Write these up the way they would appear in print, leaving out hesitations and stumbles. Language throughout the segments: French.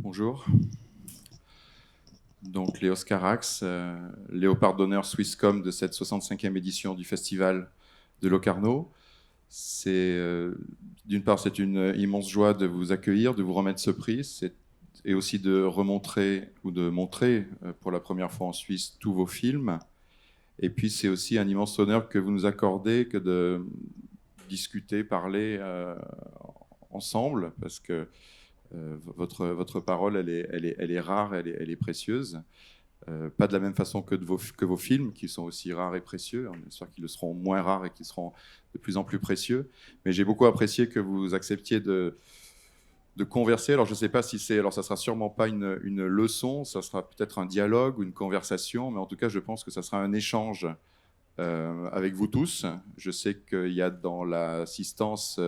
Bonjour. Donc Léos Carax, Léopard d'honneur Swisscom de cette 65e édition du Festival de Locarno. D'une part, c'est une immense joie de vous accueillir, de vous remettre ce prix, et aussi de remontrer ou de montrer pour la première fois en Suisse tous vos films. Et puis c'est aussi un immense honneur que vous nous accordez que de discuter, parler ensemble, parce que votre parole, elle est rare, elle est précieuse. Pas de la même façon que vos films, qui sont aussi rares et précieux. On est sûr qu'ils le seront moins rares et qu'ils seront de plus en plus précieux. Mais j'ai beaucoup apprécié que vous acceptiez de converser. Alors, je ne sais pas si c'est... Alors, ça ne sera sûrement pas une leçon, ça sera peut-être un dialogue ou une conversation, mais en tout cas, je pense que ça sera un échange avec vous tous. Je sais qu'il y a dans l'assistance...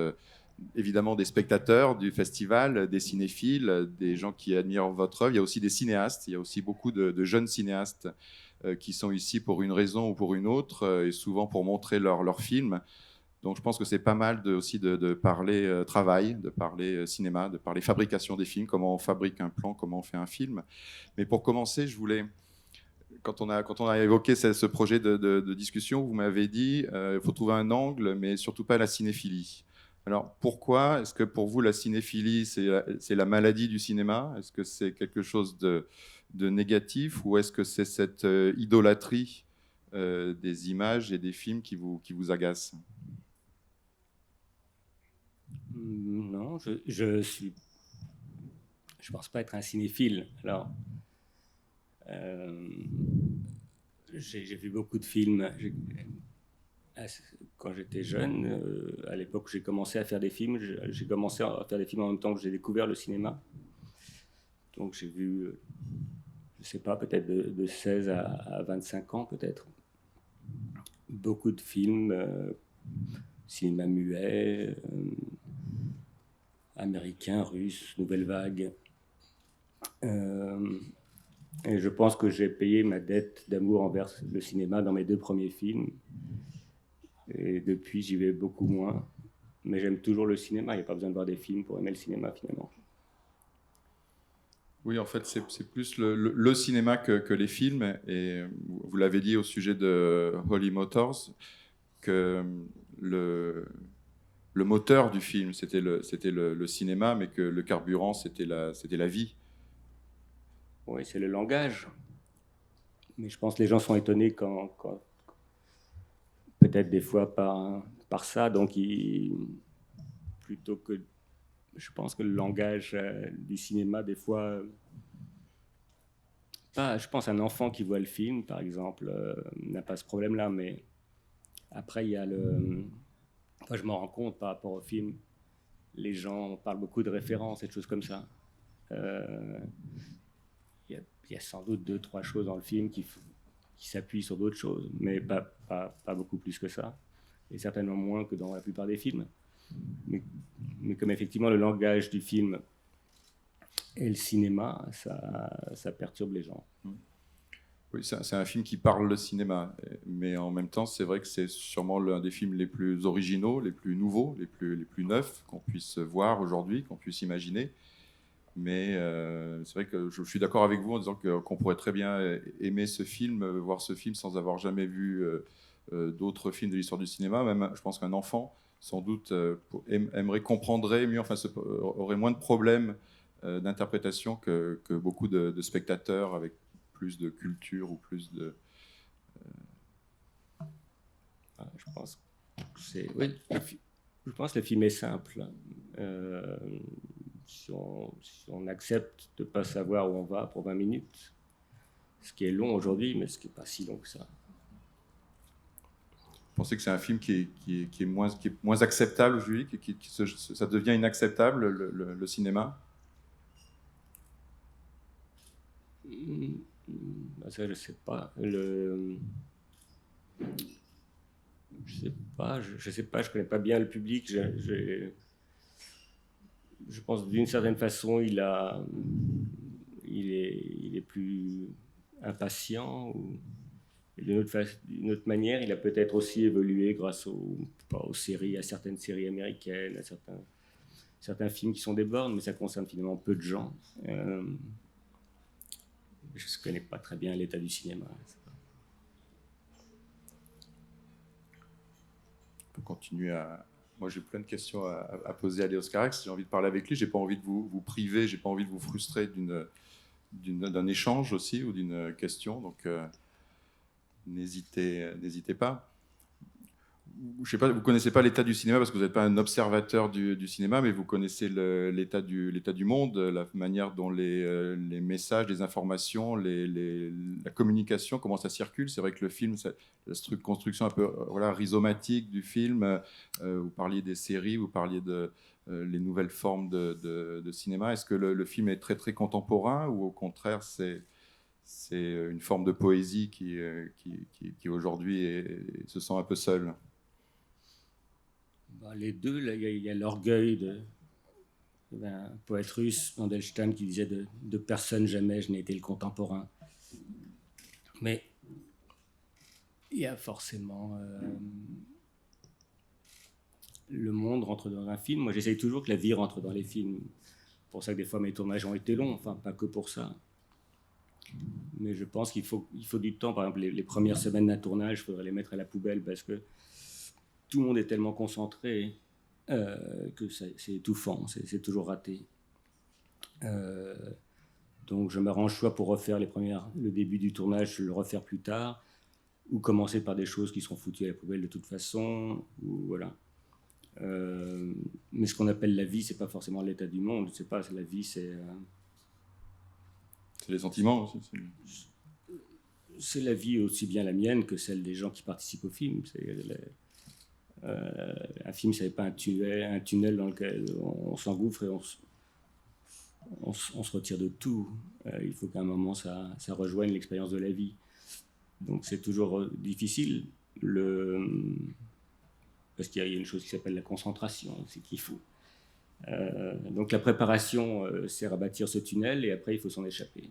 évidemment des spectateurs du festival, des cinéphiles, des gens qui admirent votre œuvre. Il y a aussi des cinéastes, il y a aussi beaucoup de jeunes cinéastes qui sont ici pour une raison ou pour une autre, et souvent pour montrer leurs films. Donc je pense que c'est pas mal aussi de parler travail, de parler cinéma, de parler fabrication des films, comment on fabrique un plan, comment on fait un film. Mais pour commencer, je voulais... Quand on a évoqué ce projet de discussion, vous m'avez dit il faut trouver un angle, mais surtout pas la cinéphilie. Alors pourquoi est-ce que pour vous la cinéphilie c'est la maladie du cinéma? Est-ce que c'est quelque chose de négatif, ou est-ce que c'est cette idolâtrie des images et des films qui vous agace? Non, je pense pas être un cinéphile. Alors, j'ai vu beaucoup de films. Quand j'étais jeune, à l'époque où j'ai commencé à faire des films, j'ai commencé à faire des films en même temps que j'ai découvert le cinéma. Donc j'ai vu, je sais pas, peut-être de 16 à 25 ans peut-être, beaucoup de films, cinéma muet, américain, russe, nouvelle vague. Et je pense que j'ai payé ma dette d'amour envers le cinéma dans mes 2 premiers films. Et depuis, j'y vais beaucoup moins. Mais j'aime toujours le cinéma. Il n'y a pas besoin de voir des films pour aimer le cinéma, finalement. Oui, en fait, c'est plus le cinéma que les films. Et vous l'avez dit au sujet de Holly Motors, que le moteur du film, c'était le cinéma, mais que le carburant, c'était la vie. Oui, c'est le langage. Mais je pense que les gens sont étonnés quand peut-être des fois par ça. Donc, plutôt que... Je pense que le langage du cinéma, des fois... je pense qu'un enfant qui voit le film, par exemple, n'a pas ce problème-là. Mais après, il y a le... Moi, je m'en rends compte par rapport au film. Les gens parlent beaucoup de références et de choses comme ça. Il y a sans doute 2-3 choses dans le film qui s'appuient sur d'autres choses, mais pas beaucoup plus que ça, et certainement moins que dans la plupart des films. Mais comme effectivement le langage du film et le cinéma, ça perturbe les gens. Oui, c'est un film qui parle le cinéma, mais en même temps, c'est vrai que c'est sûrement l'un des films les plus originaux, les plus nouveaux, les plus neufs qu'on puisse voir aujourd'hui, qu'on puisse imaginer. Mais c'est vrai que je suis d'accord avec vous en disant qu'on pourrait très bien aimer ce film, voir ce film sans avoir jamais vu d'autres films de l'histoire du cinéma. Même, je pense qu'un enfant, sans doute, comprendrait mieux, enfin, aurait moins de problèmes d'interprétation que beaucoup de spectateurs avec plus de culture ou plus de... Je pense que oui, je pense que le film est simple. Si on accepte de ne pas savoir où on va pour 20 minutes, ce qui est long aujourd'hui, mais ce qui n'est pas si long que ça. Vous pensez que c'est un film qui est moins acceptable aujourd'hui, ça devient inacceptable, le cinéma? Ça, je ne sais pas. Je sais pas, je connais pas bien le public. Je pense que d'une certaine façon, il est plus impatient, et d'une autre manière, il a peut-être aussi évolué grâce aux séries, à certaines séries américaines, à certains certains films qui sont des bornes, mais ça concerne finalement peu de gens. Je ne connais pas très bien l'état du cinéma. On peut continuer à... Moi, j'ai plein de questions à poser à Léos Carax. J'ai envie de parler avec lui. J'ai pas envie de vous priver. J'ai pas envie de vous frustrer d'un échange aussi ou d'une question. Donc, n'hésitez pas. Je sais pas, vous connaissez pas l'état du cinéma parce que vous n'êtes pas un observateur du cinéma, mais vous connaissez l'état du monde, la manière dont les messages, les informations, la communication, comment ça circule. C'est vrai que le film, la construction un peu voilà, rhizomatique du film, vous parliez des séries, vous parliez de les nouvelles formes de cinéma. Est-ce que le film est très très contemporain ou au contraire c'est une forme de poésie qui aujourd'hui se sent un peu seule? Les deux, il y a l'orgueil d'un poète russe, Mandelstam, qui disait de personne jamais je n'ai été le contemporain. Mais il y a forcément le monde rentre dans un film. Moi, j'essaye toujours que la vie rentre dans les films. C'est pour ça que des fois mes tournages ont été longs, enfin pas que pour ça. Mais je pense qu'il faut du temps. Par exemple, les premières semaines d'un tournage, il faudrait les mettre à la poubelle parce que tout le monde est tellement concentré que c'est étouffant, c'est toujours raté. Donc je m'arrange soit pour refaire le début du tournage, je le refaire plus tard, ou commencer par des choses qui seront foutues à la poubelle de toute façon, ou voilà. Mais ce qu'on appelle la vie, c'est pas forcément l'état du monde, c'est pas la vie, c'est les sentiments aussi. C'est la vie aussi bien la mienne que celle des gens qui participent au film. Un film, ce n'est pas un tunnel dans lequel on s'engouffre et on se retire de tout. Il faut qu'à un moment, ça rejoigne l'expérience de la vie. Donc c'est toujours difficile, parce qu'il y a une chose qui s'appelle la concentration, c'est qu'il faut. Donc la préparation sert à bâtir ce tunnel et après il faut s'en échapper.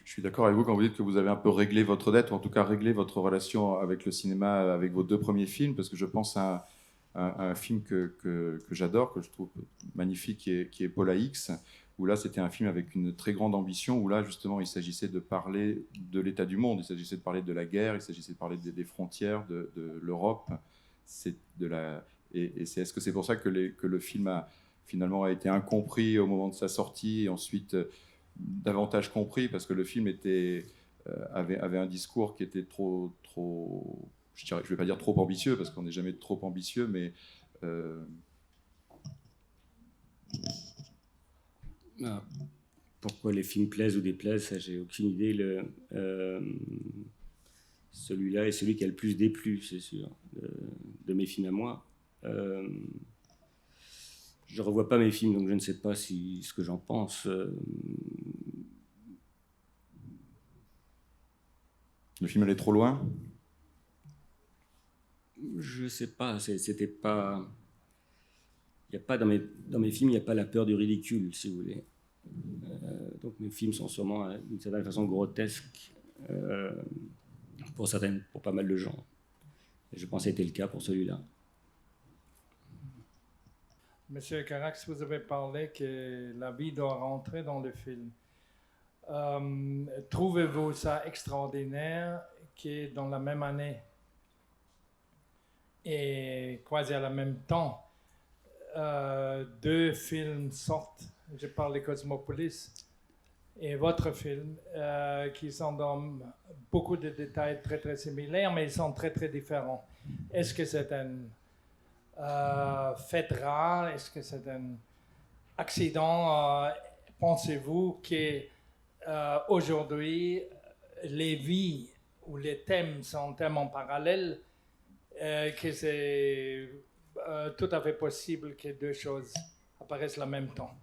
Je suis d'accord avec vous quand vous dites que vous avez un peu réglé votre dette, ou en tout cas réglé votre relation avec le cinéma, avec vos deux premiers films, parce que je pense à un film que j'adore, que je trouve magnifique, qui est Paula X, où là c'était un film avec une très grande ambition, où là justement il s'agissait de parler de l'état du monde, il s'agissait de parler de la guerre, il s'agissait de parler des frontières, de l'Europe. Est-ce que c'est pour ça que le film finalement a été incompris au moment de sa sortie et ensuite davantage compris, parce que le film avait un discours qui était trop je ne vais pas dire trop ambitieux, parce qu'on n'est jamais trop ambitieux, mais pourquoi les films plaisent ou déplaisent, ça j'ai aucune idée. Celui-là est celui qui a le plus déplu, c'est sûr, de mes films à moi. Je ne revois pas mes films, donc je ne sais pas ce que j'en pense. Le film allait trop loin? Je ne sais pas, c'était pas... Il y a pas dans mes films, il n'y a pas la peur du ridicule, si vous voulez. Donc mes films sont sûrement d'une certaine façon grotesques pour pas mal de gens. Et je pense que c'était le cas pour celui-là. Monsieur Carax, vous avez parlé que la vie doit rentrer dans le film. Trouvez-vous ça extraordinaire que dans la même année et quasi à la même temps, deux films sortent, je parle de Cosmopolis et votre film, qui sont dans beaucoup de détails très très similaires, mais ils sont très très différents. Est-ce que c'est un fait rare? Est-ce que c'est un accident? Pensez-vous que aujourd'hui les vies ou les thèmes sont tellement parallèles que c'est tout à fait possible que deux choses apparaissent en même temps?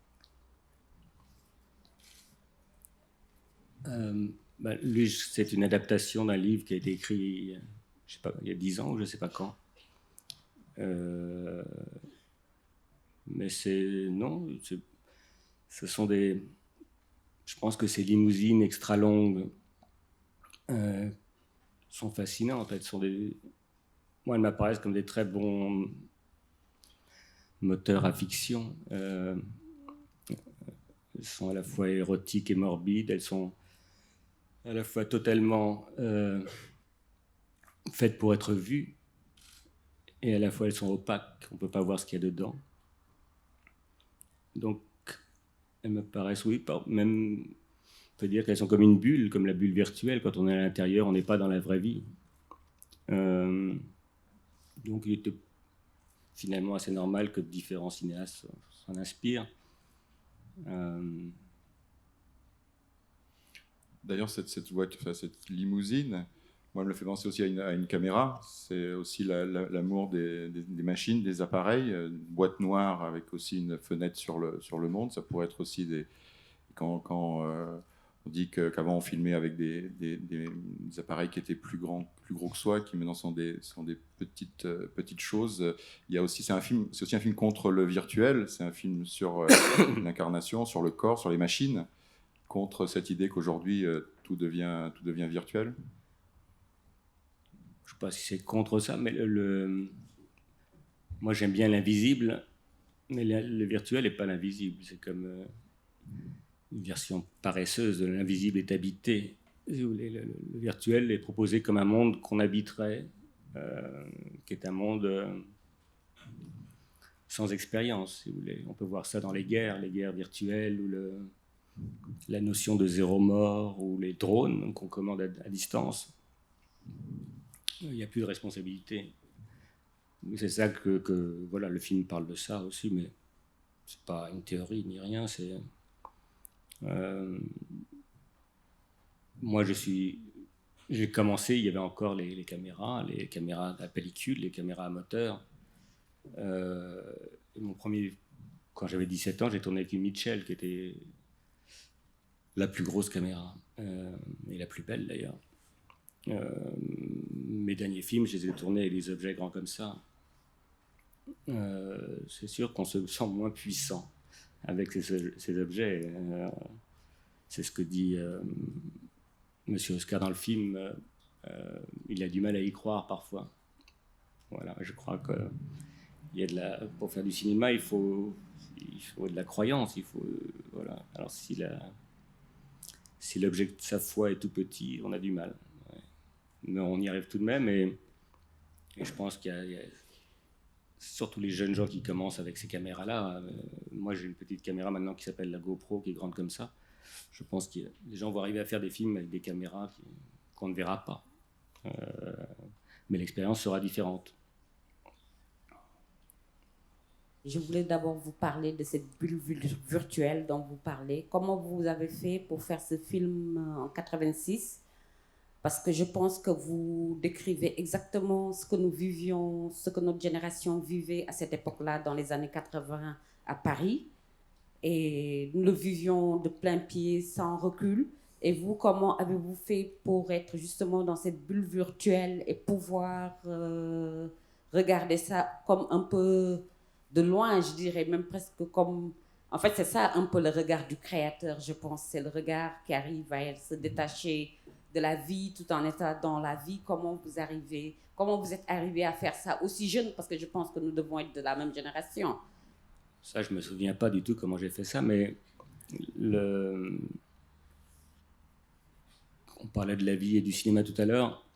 Lui, c'est une adaptation d'un livre qui a été écrit, je sais pas, il y a 10 ans ou je ne sais pas quand. Mais ce sont je pense que ces limousines extra longues sont fascinantes. Elles sont moi, elles m'apparaissent comme des très bons moteurs à fiction. Elles sont à la fois érotiques et morbides. Elles sont à la fois totalement faites pour être vues, et à la fois elles sont opaques. On ne peut pas voir ce qu'il y a dedans. Donc, elles me paraissent, oui, même, on peut dire qu'elles sont comme une bulle, comme la bulle virtuelle. Quand on est à l'intérieur, on n'est pas dans la vraie vie. Donc, il était finalement assez normal que différents cinéastes s'en inspirent. D'ailleurs, cette limousine, moi, elle me fait penser aussi à une caméra. C'est aussi l'amour des machines, des appareils. Une boîte noire avec aussi une fenêtre sur le monde. Ça pourrait être aussi quand on dit qu'avant on filmait avec des appareils qui étaient plus gros que soi, qui maintenant sont des petites choses. Il y a aussi, c'est aussi un film contre le virtuel. C'est un film sur l'incarnation, sur le corps, sur les machines, contre cette idée qu'aujourd'hui tout devient virtuel. Je ne sais pas si c'est contre ça, mais moi j'aime bien l'invisible, mais le virtuel n'est pas l'invisible. C'est comme une version paresseuse de l'invisible est habité. Le virtuel est proposé comme un monde qu'on habiterait, qui est un monde sans expérience, si vous voulez. On peut voir ça dans les guerres virtuelles, ou la notion de zéro mort, ou les drones qu'on commande à distance. Il n'y a plus de responsabilité. C'est ça que voilà, le film parle de ça aussi, mais c'est pas une théorie ni rien. C'est moi, j'ai commencé, il y avait encore les caméras à pellicule, les caméras à moteur. Mon premier, quand j'avais 17 ans, j'ai tourné avec une Mitchell, qui était la plus grosse caméra, et la plus belle d'ailleurs. Mes derniers films, je les ai tournés avec des objets grands comme ça. C'est sûr qu'on se sent moins puissant avec ces objets. C'est ce que dit Monsieur Oscar dans le film. Il a du mal à y croire parfois. Voilà, je crois que pour faire du cinéma, il faut de la croyance. Voilà. Alors si l'objet de sa foi est tout petit, on a du mal. Mais on y arrive tout de même, et je pense qu'il y a surtout les jeunes gens qui commencent avec ces caméras-là. Moi, j'ai une petite caméra maintenant qui s'appelle la GoPro, qui est grande comme ça. Je pense que les gens vont arriver à faire des films avec des caméras qu'on ne verra pas. Mais l'expérience sera différente. Je voulais d'abord vous parler de cette bulle virtuelle dont vous parlez. Comment vous avez fait pour faire ce film en 86 ? Parce que je pense que vous décrivez exactement ce que nous vivions, ce que notre génération vivait à cette époque-là, dans les années 80 à Paris. Et nous le vivions de plein pied, sans recul. Et vous, comment avez-vous fait pour être justement dans cette bulle virtuelle et pouvoir regarder ça comme un peu de loin, je dirais, même presque comme... En fait, c'est ça un peu le regard du créateur, je pense. C'est le regard qui arrive à se détacher de la vie tout en étant dans la vie. Comment vous êtes arrivé à faire ça aussi jeune, parce que je pense que nous devons être de la même génération. Ça, je me souviens pas du tout comment j'ai fait ça, mais on parlait de la vie et du cinéma tout à l'heure.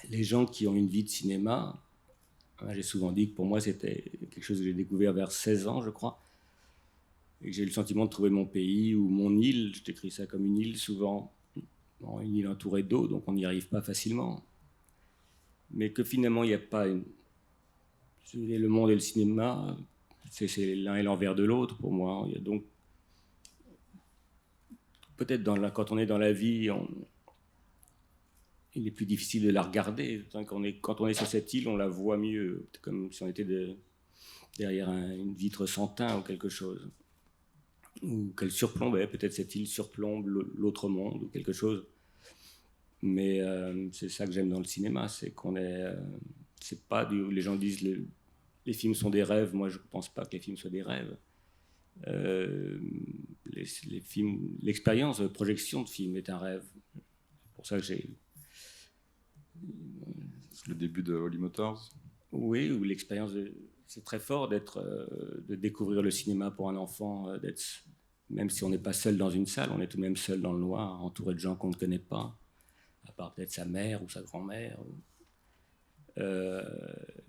Les gens qui ont une vie de cinéma, j'ai souvent dit que pour moi c'était quelque chose que j'ai découvert vers 16 ans, je crois, et que j'ai eu le sentiment de trouver mon pays ou mon île. Je décris ça comme une île souvent. Une île entourée d'eau, donc on n'y arrive pas facilement. Mais que finalement, il n'y a pas le monde et le cinéma, c'est l'un et l'envers de l'autre pour moi. Il y a donc peut-être quand on est dans la vie, il est plus difficile de la regarder. Quand on est sur cette île, on la voit mieux, comme si on était derrière une vitre sans teint ou quelque chose. Ou qu'elle surplombait, peut-être cette île surplombe l'autre monde ou quelque chose. Mais c'est ça que j'aime dans le cinéma, c'est qu'on est... c'est pas les gens disent les films sont des rêves. Moi, je ne pense pas que les films soient des rêves. Les films, l'expérience de projection de film est un rêve. C'est pour ça que le début de Holly Motors. Oui, ou l'expérience, c'est très fort de découvrir le cinéma pour un enfant, même si on n'est pas seul dans une salle, on est tout de même seul dans le noir, entouré de gens qu'on ne connaît pas, à part peut-être sa mère ou sa grand-mère.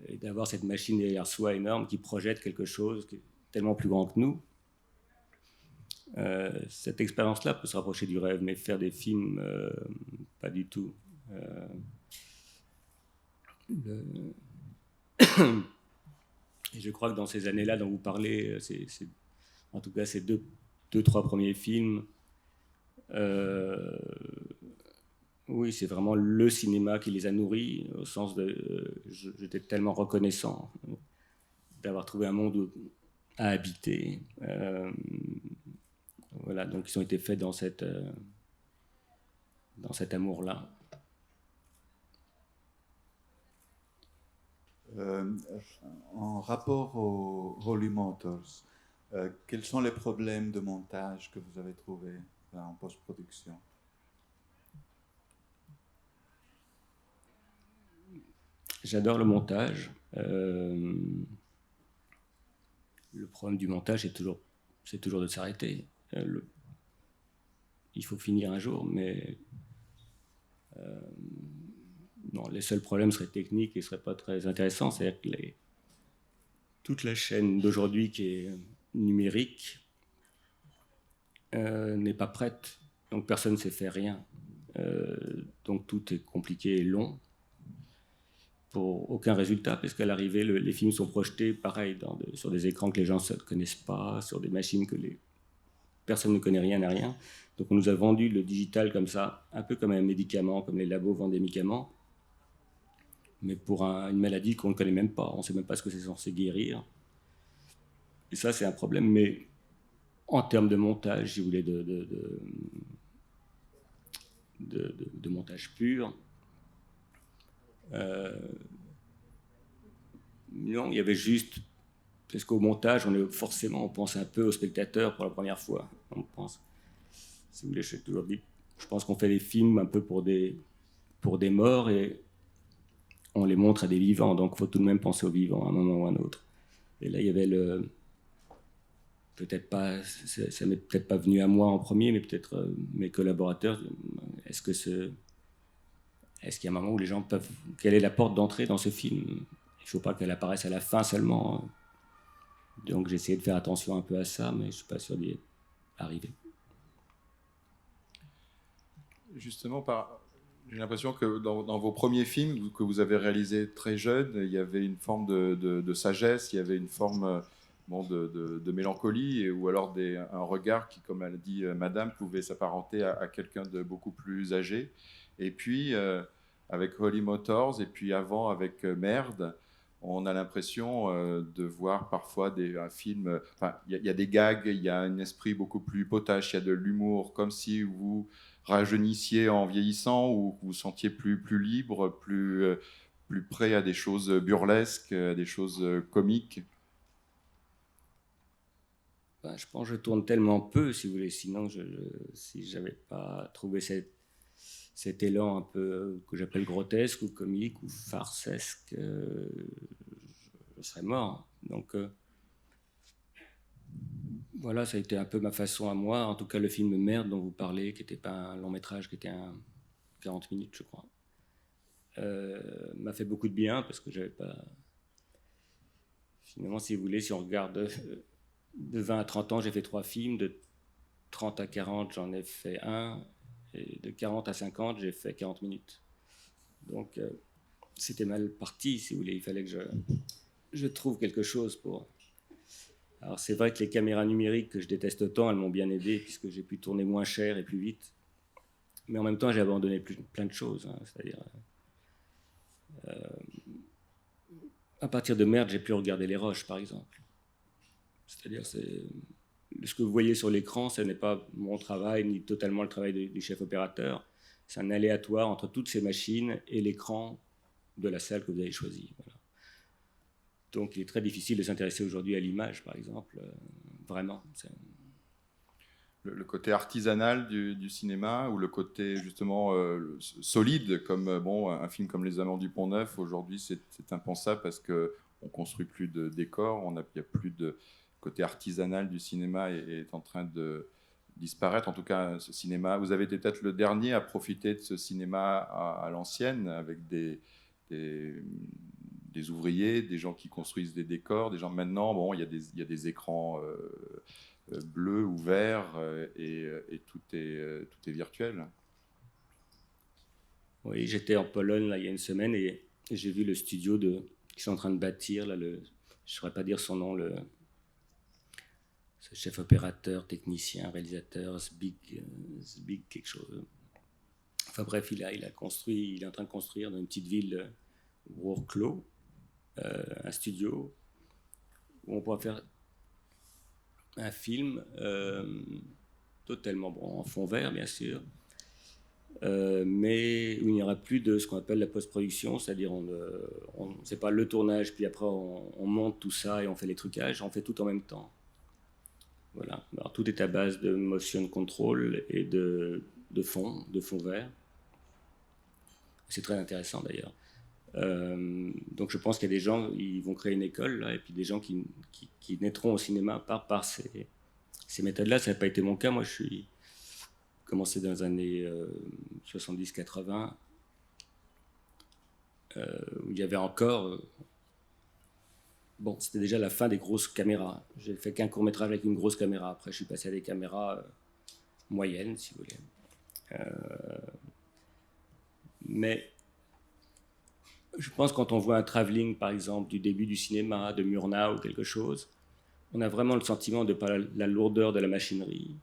Et d'avoir cette machine derrière soi énorme qui projette quelque chose qui est tellement plus grand que nous. Cette expérience-là peut se rapprocher du rêve, mais faire des films, pas du tout. Et je crois que dans ces années-là dont vous parlez, en tout cas ces deux, trois premiers films, oui, c'est vraiment le cinéma qui les a nourris, au sens de... j'étais tellement reconnaissant d'avoir trouvé un monde à habiter. Voilà, donc ils ont été faits dans cet amour-là. En rapport aux Holly Motors, quels sont les problèmes de montage que vous avez trouvés en post-production? J'adore le montage. Le problème du montage, c'est toujours de s'arrêter. Il faut finir un jour, mais non, les seuls problèmes seraient techniques et ne seraient pas très intéressants. C'est-à-dire que toute la chaîne d'aujourd'hui qui est numérique n'est pas prête, donc personne ne sait faire rien. Donc tout est compliqué et long, pour aucun résultat, parce qu'à l'arrivée, les films sont projetés, pareil, sur des écrans que les gens ne connaissent pas, sur des machines que personne ne connaît rien à rien. Donc on nous a vendu le digital comme ça, un peu comme un médicament, comme les labos vendent des médicaments, mais pour une maladie qu'on ne connaît même pas, on ne sait même pas ce que c'est censé guérir. Et ça, c'est un problème, mais en termes de montage, si vous voulez, de montage pur, non, il y avait juste... Parce qu'au montage, on pense un peu au spectateur pour la première fois. On pense... Si vous voulez, je pense qu'on fait des films un peu pour des morts et on les montre à des vivants, donc il faut tout de même penser aux vivants à un moment ou à un autre. Et là, il y avait peut-être pas, ça m'est peut-être pas venu à moi en premier, mais peut-être mes collaborateurs. Est-ce qu'il y a un moment où les gens peuvent... Quelle est la porte d'entrée dans ce film? Il ne faut pas qu'elle apparaisse à la fin seulement. Donc j'ai essayé de faire attention un peu à ça, mais je ne suis pas sûr d'y arriver. Justement, j'ai l'impression que dans vos premiers films que vous avez réalisés très jeunes, il y avait une forme de sagesse, il y avait une forme de mélancolie, ou alors un regard qui, comme elle dit Madame, pouvait s'apparenter à quelqu'un de beaucoup plus âgé. Et puis, avec Holly Motors, et puis avant avec Merde, on a l'impression de voir parfois un film... Enfin, il y a des gags, il y a un esprit beaucoup plus potache, il y a de l'humour, comme si vous rajeunissiez en vieillissant, ou vous sentiez plus libre, plus prêt à des choses burlesques, à des choses comiques. Je pense que je tourne tellement peu, si vous voulez, sinon si je n'avais pas trouvé cet élan un peu que j'appelle grotesque ou comique ou farcesque, je serais mort. Donc voilà, ça a été un peu ma façon à moi. En tout cas, le film Merde dont vous parlez, qui n'était pas un long métrage, qui était un 40 minutes, je crois, m'a fait beaucoup de bien, parce que j'avais pas... Finalement, si vous voulez, si on regarde de 20 à 30 ans, j'ai fait 3 films. De 30 à 40, j'en ai fait un. Et de 40 à 50, j'ai fait 40 minutes. Donc, c'était mal parti, si vous voulez. Il fallait que je trouve quelque chose pour... Alors, c'est vrai que les caméras numériques que je déteste autant, elles m'ont bien aidé, puisque j'ai pu tourner moins cher et plus vite. Mais en même temps, j'ai abandonné plein de choses. C'est-à-dire... à partir de Merde, j'ai pu regarder les roches, par exemple. C'est-à-dire, ce que vous voyez sur l'écran, ce n'est pas mon travail, ni totalement le travail du chef opérateur. C'est un aléatoire entre toutes ces machines et l'écran de la salle que vous avez choisi. Voilà. Donc, il est très difficile de s'intéresser aujourd'hui à l'image, par exemple. Vraiment. le côté artisanal du cinéma ou le côté justement solide, comme un film comme Les Amants du Pont-Neuf, aujourd'hui c'est impensable parce qu'on ne construit plus de décors, il n'y a plus de côté artisanal du cinéma est en train de disparaître. En tout cas, ce cinéma, vous avez été peut-être le dernier à profiter de ce cinéma à l'ancienne, avec des ouvriers, des gens qui construisent des décors, des gens maintenant, il y a des écrans bleus ou verts et tout est virtuel. Oui, j'étais en Pologne là, il y a une semaine et j'ai vu le studio qui sont en train de bâtir, là, je ne saurais pas dire son nom, ce chef opérateur, technicien, réalisateur, Zbig quelque chose. Enfin bref, il est en train de construire dans une petite ville Wrocław, un studio où on pourra faire un film totalement en fond vert, bien sûr, mais où il n'y aura plus de ce qu'on appelle la post-production, c'est-à-dire c'est pas le tournage, puis après on monte tout ça et on fait les trucages, on fait tout en même temps. Voilà. Alors, tout est à base de motion control et de fond vert. C'est très intéressant d'ailleurs. Donc je pense qu'il y a des gens, ils vont créer une école là, et puis des gens qui naîtront au cinéma par ces méthodes-là. Ça n'a pas été mon cas. Moi, je suis commencé dans les années 70-80, où il y avait encore... c'était déjà la fin des grosses caméras. J'ai fait qu'un court-métrage avec une grosse caméra. Après, je suis passé à des caméras moyennes, si vous voulez. Mais je pense que quand on voit un travelling, par exemple, du début du cinéma, de Murnau ou quelque chose, on a vraiment le sentiment de pas la lourdeur de la machinerie.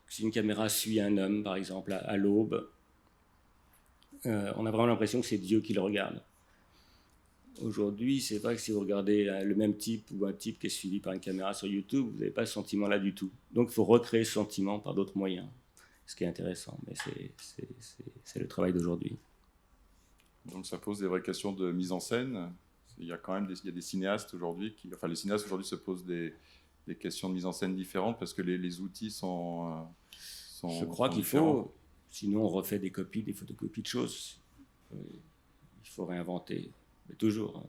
Si une caméra suit un homme, par exemple, à l'aube, on a vraiment l'impression que c'est Dieu qui le regarde. Aujourd'hui, c'est vrai que si vous regardez le même type ou un type qui est suivi par une caméra sur YouTube, vous n'avez pas ce sentiment-là du tout. Donc, il faut recréer ce sentiment par d'autres moyens, ce qui est intéressant, mais c'est le travail d'aujourd'hui. Donc, ça pose des vraies questions de mise en scène. Il y a quand même des cinéastes aujourd'hui les cinéastes aujourd'hui se posent des questions de mise en scène différentes parce que les outils sont Je crois qu'il faut, sinon on refait des copies, des photocopies de choses. Il faut réinventer. Mais toujours.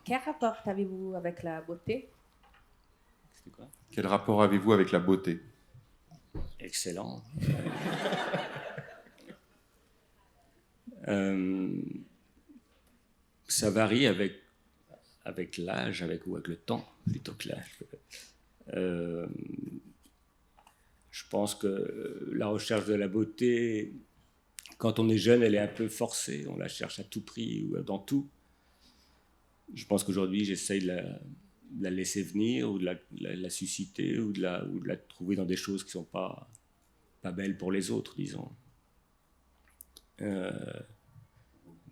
Quel rapport avez-vous avec la beauté? C'était quoi? Quel rapport avez-vous avec la beauté? Excellent. Ça varie avec l'âge, ou avec le temps, plutôt que l'âge. Je pense que la recherche de la beauté... Quand on est jeune, elle est un peu forcée, on la cherche à tout prix ou dans tout. Je pense qu'aujourd'hui, j'essaye de la laisser venir ou de la susciter ou de la trouver dans des choses qui ne sont pas belles pour les autres, disons.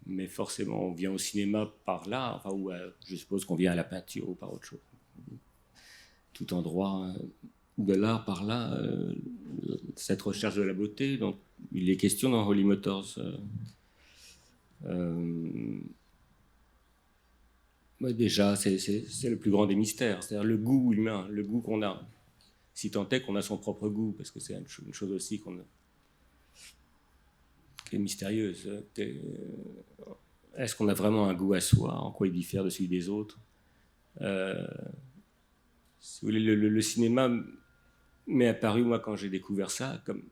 Mais forcément, on vient au cinéma par là, ou je suppose qu'on vient à la peinture ou par autre chose. Tout endroit de l'art par là, cette recherche de la beauté, donc il est question dans Holy Motors. Déjà, c'est le plus grand des mystères, c'est-à-dire le goût humain, le goût qu'on a. Si tant est qu'on a son propre goût, parce que c'est une chose aussi qui est mystérieuse. Est-ce qu'on a vraiment un goût à soi? En quoi il diffère de celui des autres? Si vous voulez, le cinéma m'est apparu, moi, quand j'ai découvert ça, comme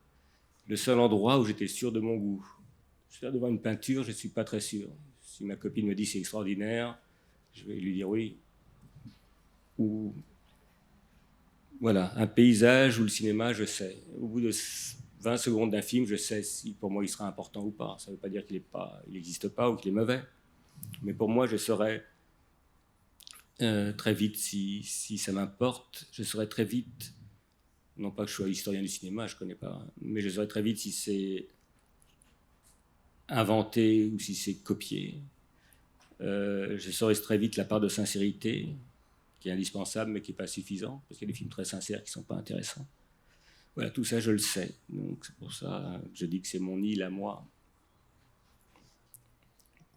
le seul endroit où j'étais sûr de mon goût. Devant une peinture, je ne suis pas très sûr. Si ma copine me dit c'est extraordinaire, je vais lui dire oui. Ou voilà, un paysage ou le cinéma, je sais. Au bout de 20 secondes d'un film, je sais si pour moi il sera important ou pas. Ça ne veut pas dire qu'il n'existe pas ou qu'il est mauvais. Mais pour moi, je saurais très vite si ça m'importe. Je saurais très vite, non pas que je sois historien du cinéma, je ne connais pas, mais je saurais très vite si c'est inventé ou si c'est copié. Je saurais très vite la part de sincérité qui est indispensable mais qui n'est pas suffisant, parce qu'il y a des films très sincères qui ne sont pas intéressants. Voilà, tout ça je le sais, donc c'est pour ça que je dis que c'est mon île à moi.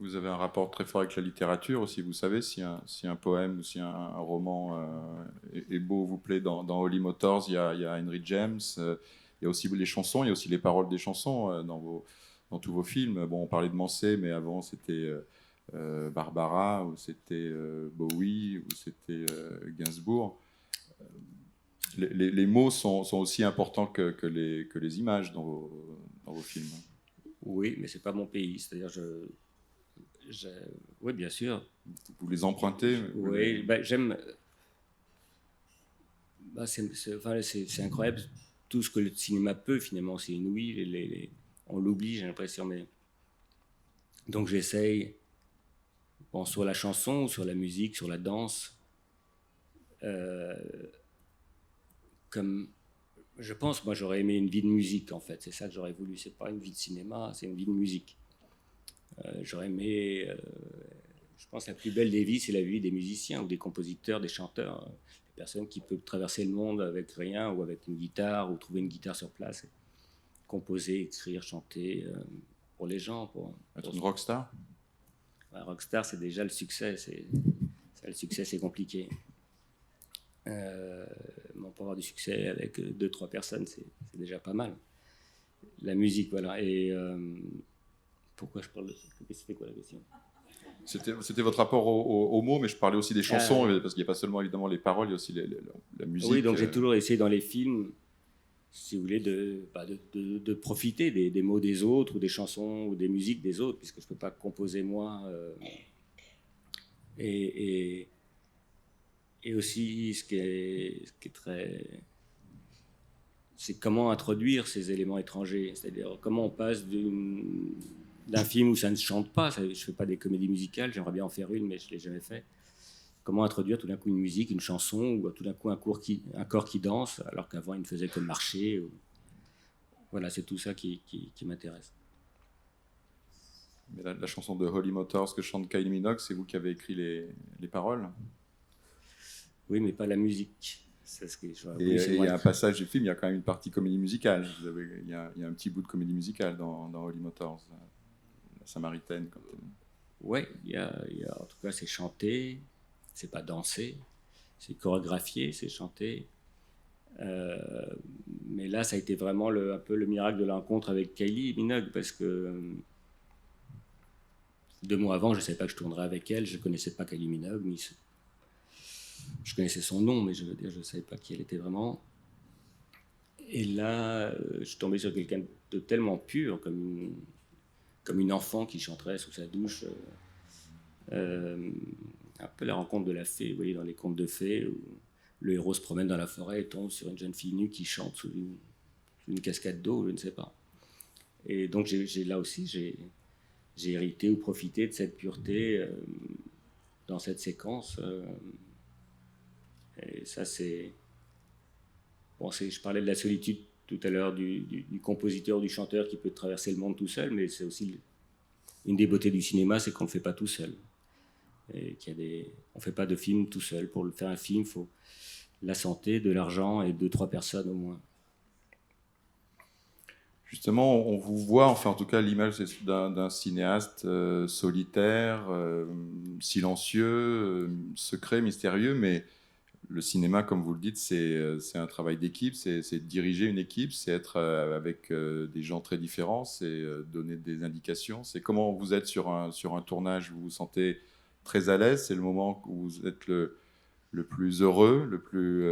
Vous avez un rapport très fort avec la littérature aussi. Vous savez si un poème ou si un roman est beau, vous plaît. Dans Holy Motors, il y a Henry James. Il y a aussi les chansons, il y a aussi les paroles des chansons dans tous vos films. Bon, on parlait de Mansé, mais avant c'était Barbara, ou c'était Bowie, ou c'était Gainsbourg. Les mots sont aussi importants que les images dans vos films. Oui, mais c'est pas mon pays. C'est-à-dire, oui, bien sûr. Vous les empruntez? Oui, j'aime. C'est incroyable tout ce que le cinéma peut, finalement. C'est inouï. On l'oublie, j'ai l'impression. Mais... Donc j'essaye, sur la chanson, sur la musique, sur la danse, comme je pense, moi j'aurais aimé une vie de musique en fait. C'est ça que j'aurais voulu. C'est pas une vie de cinéma, c'est une vie de musique. J'aurais aimé. Je pense que la plus belle des vies, c'est la vie des musiciens ou des compositeurs, des chanteurs. Des personnes qui peuvent traverser le monde avec rien ou avec une guitare ou trouver une guitare sur place, et composer, écrire, chanter pour les gens. Être une rockstar? Rockstar, c'est déjà le succès. Le succès, c'est compliqué. Pour avoir du succès avec 2-3 personnes, c'est déjà pas mal. La musique, voilà. Et pourquoi je parle de ça? C'était quoi la question? C'était votre rapport aux mots, mais je parlais aussi des chansons, parce qu'il n'y a pas seulement évidemment les paroles, il y a aussi la musique. Oui, donc j'ai toujours essayé dans les films, si vous voulez, de profiter des mots des autres, ou des chansons, ou des musiques des autres, puisque je ne peux pas composer moi. Et aussi, ce qui est très... C'est comment introduire ces éléments étrangers. C'est-à-dire comment on passe d'un film où ça ne chante pas. Je ne fais pas des comédies musicales, j'aimerais bien en faire une, mais je ne l'ai jamais fait. Comment introduire tout d'un coup une musique, une chanson, ou tout d'un coup un corps qui danse, alors qu'avant il ne faisait que marcher. Voilà, c'est tout ça qui m'intéresse. Mais la chanson de Holy Motors que chante Kylie Minogue, c'est vous qui avez écrit les paroles? Oui, mais pas la musique. C'est ce que il y a un passage du film, il y a quand même une partie comédie musicale. Il y a un petit bout de comédie musicale dans Holy Motors, la Samaritaine. Oui, en tout cas, c'est chanté, c'est pas dansé, c'est chorégraphié, c'est chanté. Mais là, ça a été vraiment un peu le miracle de la rencontre avec Kylie Minogue, parce que 2 mois avant, je ne savais pas que je tournerais avec elle, je ne connaissais pas Kylie Minogue, je connaissais son nom, mais je ne savais pas qui elle était vraiment. Et là, je suis tombé sur quelqu'un de tellement pur, comme une enfant qui chanterait sous sa douche. Un peu la rencontre de la fée, vous voyez, dans les contes de fées, où le héros se promène dans la forêt et tombe sur une jeune fille nue qui chante sous une cascade d'eau, je ne sais pas. Et donc là aussi, j'ai hérité ou profité de cette pureté dans cette séquence. Et ça, c'est... Bon, je parlais de la solitude tout à l'heure du compositeur, du chanteur qui peut traverser le monde tout seul, mais c'est aussi une des beautés du cinéma, c'est qu'on ne le fait pas tout seul. Et on ne fait pas de film tout seul. Pour faire un film, il faut la santé, de l'argent et 2-3 personnes au moins. Justement, on vous voit, enfin en tout cas l'image d'un cinéaste solitaire, silencieux, secret, mystérieux, mais le cinéma, comme vous le dites, c'est un travail d'équipe, c'est diriger une équipe, c'est être avec des gens très différents, c'est donner des indications. C'est comment vous êtes sur un tournage, vous vous sentez très à l'aise, c'est le moment où vous êtes le plus heureux, le plus...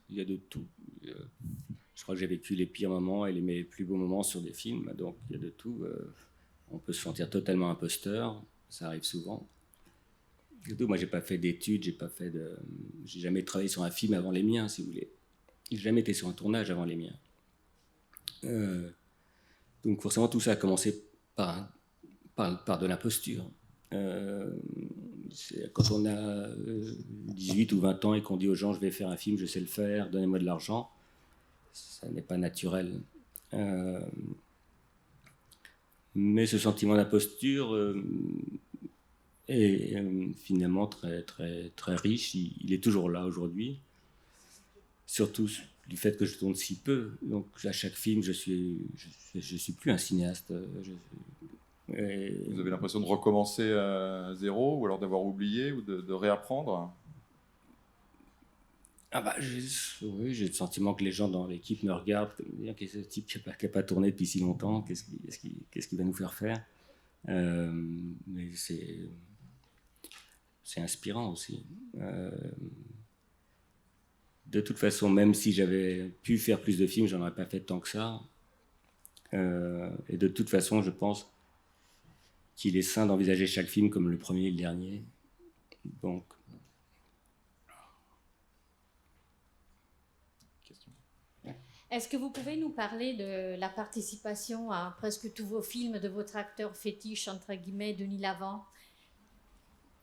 Il y a de tout. Je crois que j'ai vécu les pires moments et mes plus beaux moments sur des films, donc il y a de tout. On peut se sentir totalement imposteur, ça arrive souvent. Surtout, moi, j'ai pas fait d'études, j'ai jamais travaillé sur un film avant les miens, si vous voulez. J'ai jamais été sur un tournage avant les miens. Donc forcément, tout ça a commencé par de l'imposture. Quand on a 18 ou 20 ans et qu'on dit aux gens, je vais faire un film, je sais le faire, donnez-moi de l'argent, ça n'est pas naturel. Mais ce sentiment d'imposture est finalement très, très, très riche. Il est toujours là aujourd'hui. Surtout du fait que je tourne si peu. Donc à chaque film, je suis plus un cinéaste. Vous avez l'impression de recommencer à zéro, ou alors d'avoir oublié, ou de réapprendre? Oui, j'ai le sentiment que les gens dans l'équipe me regardent comme dire qu'est-ce que ce type qui n'a pas tourné depuis si longtemps, qu'est-ce qu'il va nous faire faire. Mais c'est inspirant aussi. De toute façon, même si j'avais pu faire plus de films, j'en aurais pas fait tant que ça. Et de toute façon, je pense qu'il est sain d'envisager chaque film comme le premier et le dernier. Donc, Est-ce que vous pouvez nous parler de la participation à presque tous vos films de votre acteur fétiche, entre guillemets, Denis Lavant?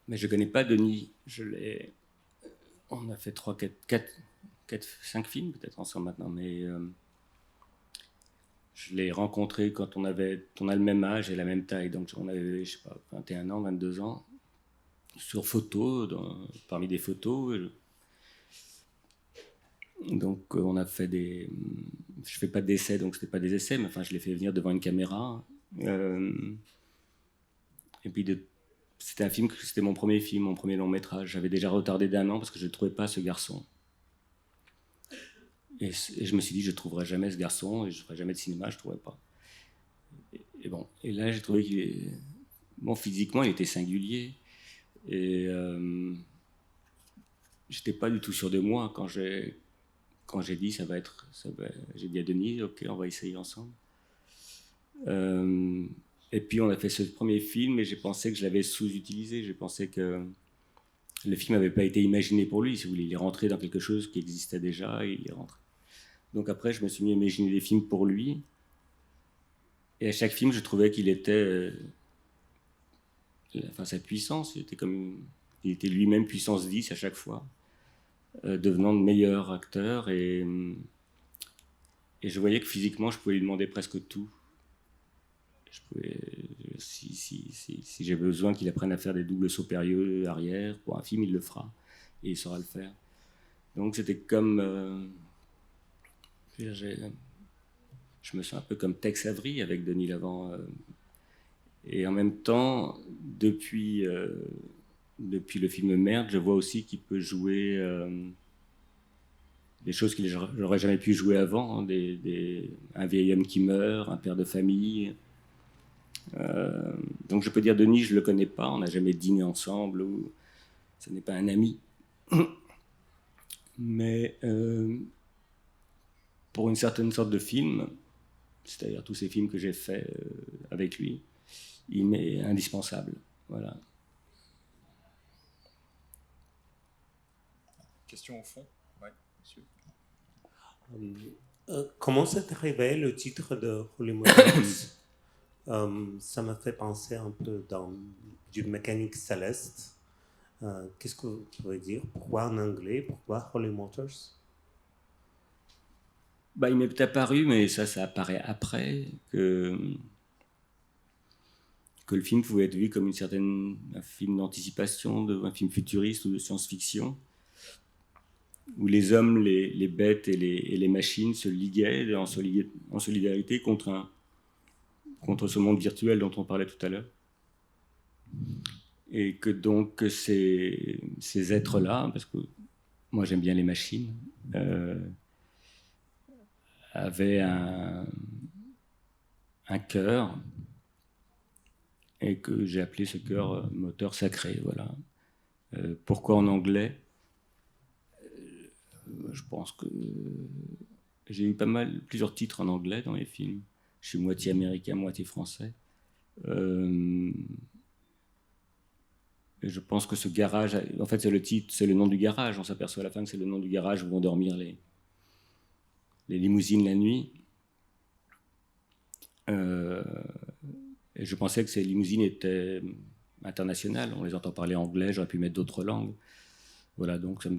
mais je connais pas Denis. On a fait 5 films peut-être ensemble maintenant, mais je l'ai rencontré quand on a le même âge et la même taille, donc on avait, je sais pas, 21 ans, 22 ans, sur photo, parmi des photos. Donc on a fait je fais pas d'essais, donc c'était pas des essais, mais enfin je l'ai fait venir devant une caméra. Et puis c'était mon premier film, mon premier long métrage. J'avais déjà retardé d'1 an parce que je ne trouvais pas ce garçon. Et je me suis dit, je ne trouverai jamais ce garçon, et je ne ferai jamais de cinéma, je ne trouverai pas. Et là, j'ai trouvé physiquement, il était singulier. Et j'étais pas du tout sûr de moi quand j'ai dit, j'ai dit à Denis, ok, on va essayer ensemble. Et puis on a fait ce premier film, et j'ai pensé que je l'avais sous-utilisé. J'ai pensé que le film n'avait pas été imaginé pour lui, si vous voulez. Il est rentré dans quelque chose qui existait déjà, et il est rentré. Donc après, je me suis mis à imaginer des films pour lui. Et à chaque film, je trouvais qu'il était... sa puissance, il était lui-même puissance 10 à chaque fois, devenant de meilleur acteur. Et je voyais que physiquement, je pouvais lui demander presque tout. Si j'ai besoin qu'il apprenne à faire des doubles sauts périlleux arrière, pour un film, il le fera. Et il saura le faire. Donc c'était comme... je me sens un peu comme Tex Avery avec Denis Lavant. Et en même temps, depuis le film Merde, je vois aussi qu'il peut jouer des choses qu'il n'aurait jamais pu jouer avant, hein, un vieil homme qui meurt, un père de famille. Donc je peux dire, Denis, je ne le connais pas, on n'a jamais dîné ensemble, ou ce n'est pas un ami. Mais pour une certaine sorte de film, c'est-à-dire tous ces films que j'ai faits avec lui, il m'est indispensable. Voilà. Question au fond. Oui, monsieur. Comment s'est arrivé le titre de Holy Motors? Ça me fait penser un peu du Mécanique céleste. Qu'est-ce que vous pouvez dire? Pourquoi en anglais? Pourquoi Holy Motors? Il m'est apparu, mais ça apparaît après, que le film pouvait être vu comme un film d'anticipation, un film futuriste ou de science-fiction, où les hommes, les bêtes et les machines se liguaient en solidarité contre ce monde virtuel dont on parlait tout à l'heure. Et que donc ces êtres-là, parce que moi j'aime bien les machines, avaient un cœur, et que j'ai appelé ce cœur moteur sacré. Voilà. Pourquoi en anglais? Je pense que j'ai eu plusieurs titres en anglais dans les films. Je suis moitié américain, moitié français. Et je pense que ce garage, en fait, c'est le titre, c'est le nom du garage. On s'aperçoit à la fin que c'est le nom du garage où vont dormir les limousines la nuit. Et je pensais que ces limousines étaient internationales. On les entend parler anglais, j'aurais pu mettre d'autres langues. Voilà, donc je ne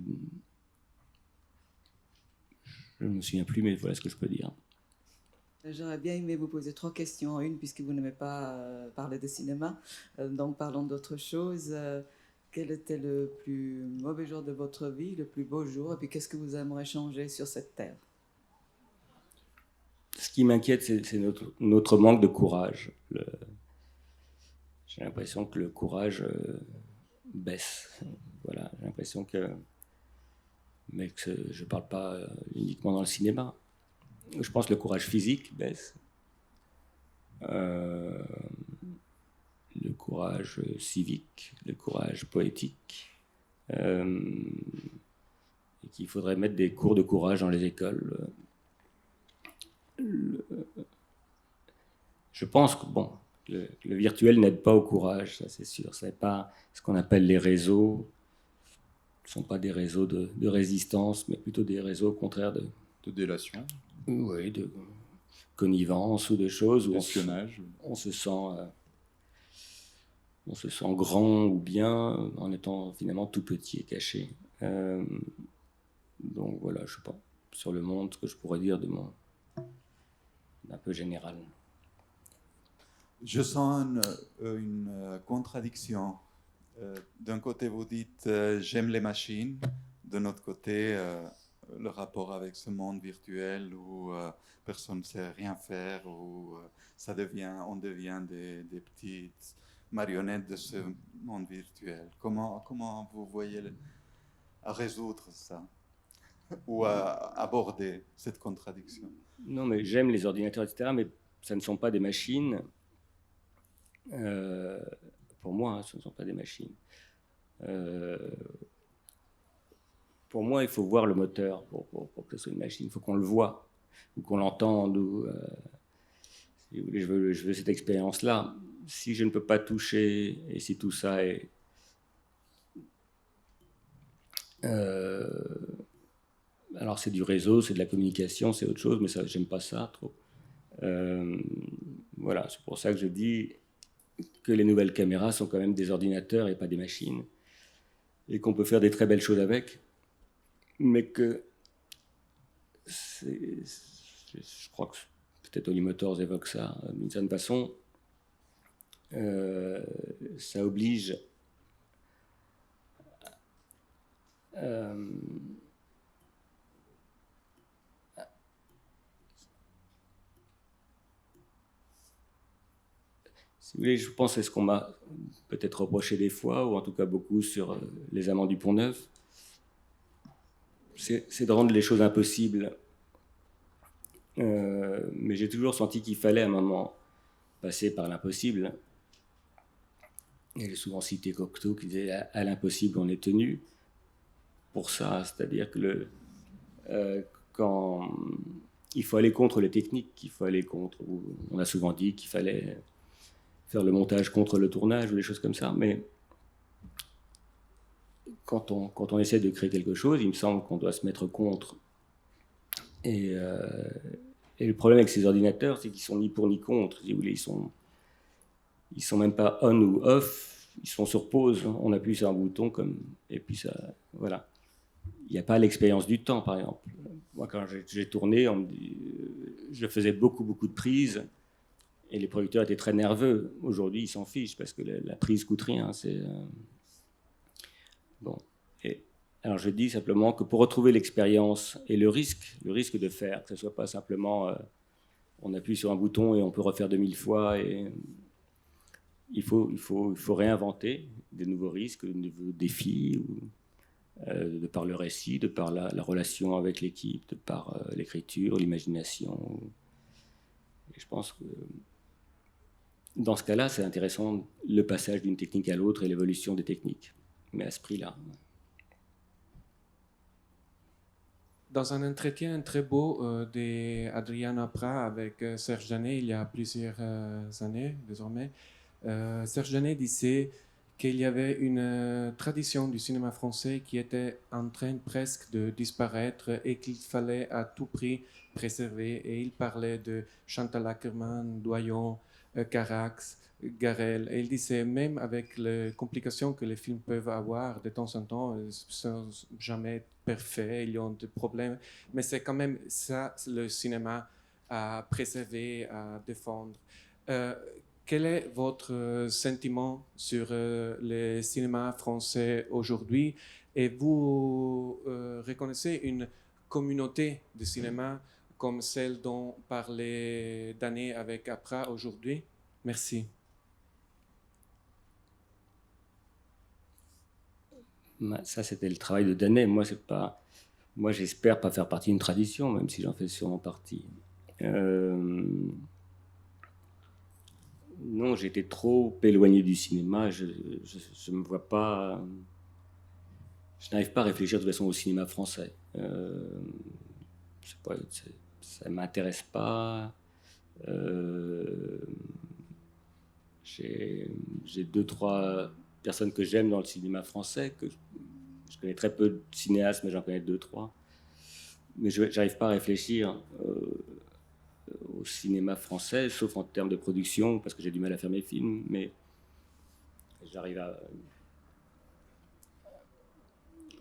me souviens plus, mais voilà ce que je peux dire. J'aurais bien aimé vous poser 3 questions en une, puisque vous n'aimez pas parler de cinéma. Donc parlons d'autre chose. Quel était le plus mauvais jour de votre vie, le plus beau jour, et puis qu'est-ce que vous aimeriez changer sur cette terre? Ce qui m'inquiète, c'est notre manque de courage. j'ai l'impression que le courage baisse. Voilà, j'ai l'impression que... Mais que je ne parle pas uniquement dans le cinéma. Je pense que le courage physique baisse. Le courage civique, le courage poétique. Et qu'il faudrait mettre des cours de courage dans les écoles. Je pense que bon, le virtuel n'aide pas au courage, ça c'est sûr. Ce n'est pas ce qu'on appelle les réseaux. Ce ne sont pas des réseaux de résistance, mais plutôt des réseaux au contraire de délation. Oui, de connivence ou de choses où Espionnage. on se sent grand ou bien en étant finalement tout petit et caché. Donc voilà, je ne sais pas, sur le monde, ce que je pourrais dire d'un peu général. Je sens une contradiction. D'un côté, vous dites j'aime les machines. De notre côté, le rapport avec ce monde virtuel où personne ne sait rien faire, où on devient des petites marionnettes de ce monde virtuel. Comment vous voyez à résoudre ça ou à aborder cette contradiction? Non, mais j'aime les ordinateurs, etc., mais ça ne sont pas des machines. Pour moi, ce ne sont pas des machines. Pour moi, il faut voir le moteur pour que ce soit une machine. Il faut qu'on le voie ou qu'on l'entende. Si vous voulez, je veux cette expérience-là. Si je ne peux pas toucher et si tout ça est... alors c'est du réseau, c'est de la communication, c'est autre chose, mais ça, j'aime pas ça trop. Voilà, c'est pour ça que je dis que les nouvelles caméras sont quand même des ordinateurs et pas des machines, et qu'on peut faire des très belles choses avec, mais que je crois que peut-être Holly Motors évoque ça d'une certaine façon, ça oblige si vous voulez, je pense que c'est ce qu'on m'a peut-être reproché des fois, ou en tout cas beaucoup sur Les Amants du Pont-Neuf, c'est de rendre les choses impossibles. Mais j'ai toujours senti qu'il fallait à un moment passer par l'impossible. Et j'ai souvent cité Cocteau qui disait « à l'impossible on est tenu ». Pour ça, c'est-à-dire que quand il faut aller contre les techniques, il faut aller contre... On a souvent dit qu'il fallait faire le montage contre le tournage ou des choses comme ça, mais quand on essaie de créer quelque chose, il me semble qu'on doit se mettre contre. Et le problème avec ces ordinateurs, c'est qu'ils sont ni pour ni contre. Si vous voulez, ils sont même pas on ou off, ils sont sur pause. On appuie sur un bouton et puis ça, voilà. Il n'y a pas l'expérience du temps, par exemple. Moi, quand j'ai tourné, je faisais beaucoup de prises. Et les producteurs étaient très nerveux. Aujourd'hui, ils s'en fichent parce que la prise coûte rien. Bon. Alors, je dis simplement que pour retrouver l'expérience et le risque de faire, que ce ne soit pas simplement on appuie sur un bouton et on peut refaire 2000 fois. Et il faut réinventer des nouveaux risques, de nouveaux défis, de par le récit, de par la relation avec l'équipe, de par l'écriture, l'imagination. Et je pense que dans ce cas-là, c'est intéressant le passage d'une technique à l'autre et l'évolution des techniques, mais à ce prix-là. Dans un entretien très beau d'Adriana Prat avec Serge Janet, il y a plusieurs années désormais, Serge Janet disait qu'il y avait une tradition du cinéma français qui était en train presque de disparaître et qu'il fallait à tout prix préserver. Et il parlait de Chantal Akerman, Doyon, Carax, Garel. Et il disait, même avec les complications que les films peuvent avoir de temps en temps, ils ne sont jamais parfaits, ils ont des problèmes, mais c'est quand même ça, le cinéma à préserver, à défendre. Quel est votre sentiment sur le cinéma français aujourd'hui? Et vous reconnaissez une communauté de cinéma comme celle dont parlait Danet avec Apra aujourd'hui? Merci. Ça, c'était le travail de Danet. Moi, j'espère pas faire partie d'une tradition, même si j'en fais sûrement partie. Non, j'étais trop éloigné du cinéma. Je me vois pas. Je n'arrive pas à réfléchir de toute façon au cinéma français. Ça m'intéresse pas. J'ai 2-3 personnes que j'aime dans le cinéma français, que je connais très peu de cinéastes, mais j'en connais 2-3. Mais je n'arrive pas à réfléchir au cinéma français, sauf en termes de production, parce que j'ai du mal à faire mes films, mais j'arrive à...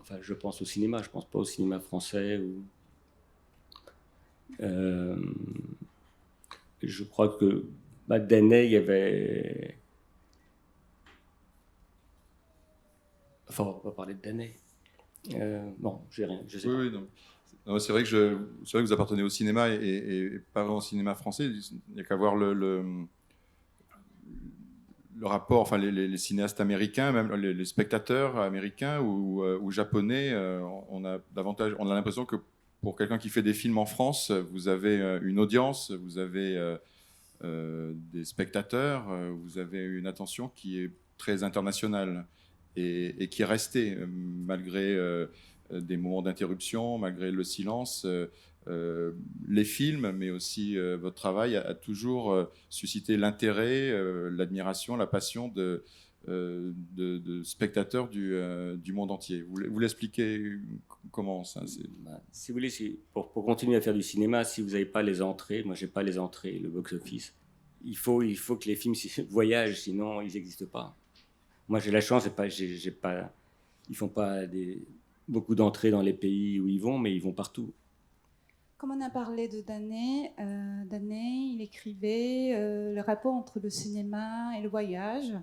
Enfin, je pense au cinéma, je pense pas au cinéma français. Je crois que Danet, il y avait... Enfin, on va pas parler de Danet. Bon, j'ai rien, je sais pas. Oui, non. Non, c'est vrai que vous appartenez au cinéma et parlant au cinéma français, il n'y a qu'à voir le rapport, enfin les cinéastes américains, même les spectateurs américains ou japonais, on a l'impression que pour quelqu'un qui fait des films en France, vous avez une audience, vous avez des spectateurs, vous avez une attention qui est très internationale et qui est restée malgré des moments d'interruption, malgré le silence. Les films, mais aussi votre travail a toujours suscité l'intérêt, l'admiration, la passion de spectateurs du monde entier. Vous l'expliquez comment ça Si vous voulez, pour continuer à faire du cinéma, si vous n'avez pas les entrées, moi j'ai pas les entrées, le box-office, il faut que les films voyagent, sinon ils n'existent pas. Moi j'ai la chance, ils font pas beaucoup d'entrées dans les pays où ils vont, mais ils vont partout. Comme on a parlé de Danet, il écrivait le rapport entre le cinéma et le voyage.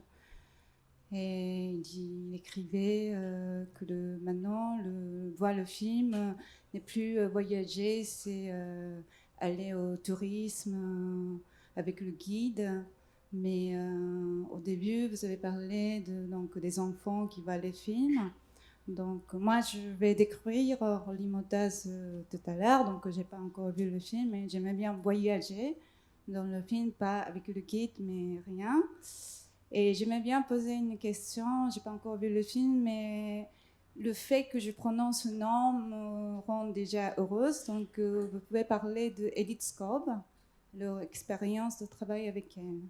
Et il écrivait que maintenant, voir le film n'est plus voyager, c'est aller au tourisme avec le guide. Mais au début, vous avez parlé donc, des enfants qui voient les films. Donc moi, je vais découvrir Holy Motors tout à l'heure, donc je n'ai pas encore vu le film, mais j'aimais bien voyager dans le film, pas avec le guide, mais rien. Et j'aimais bien poser une question, je n'ai pas encore vu le film, mais le fait que je prononce ce nom me rend déjà heureuse. Donc vous pouvez parler de Edith Scobb, leur expérience de travail avec elle.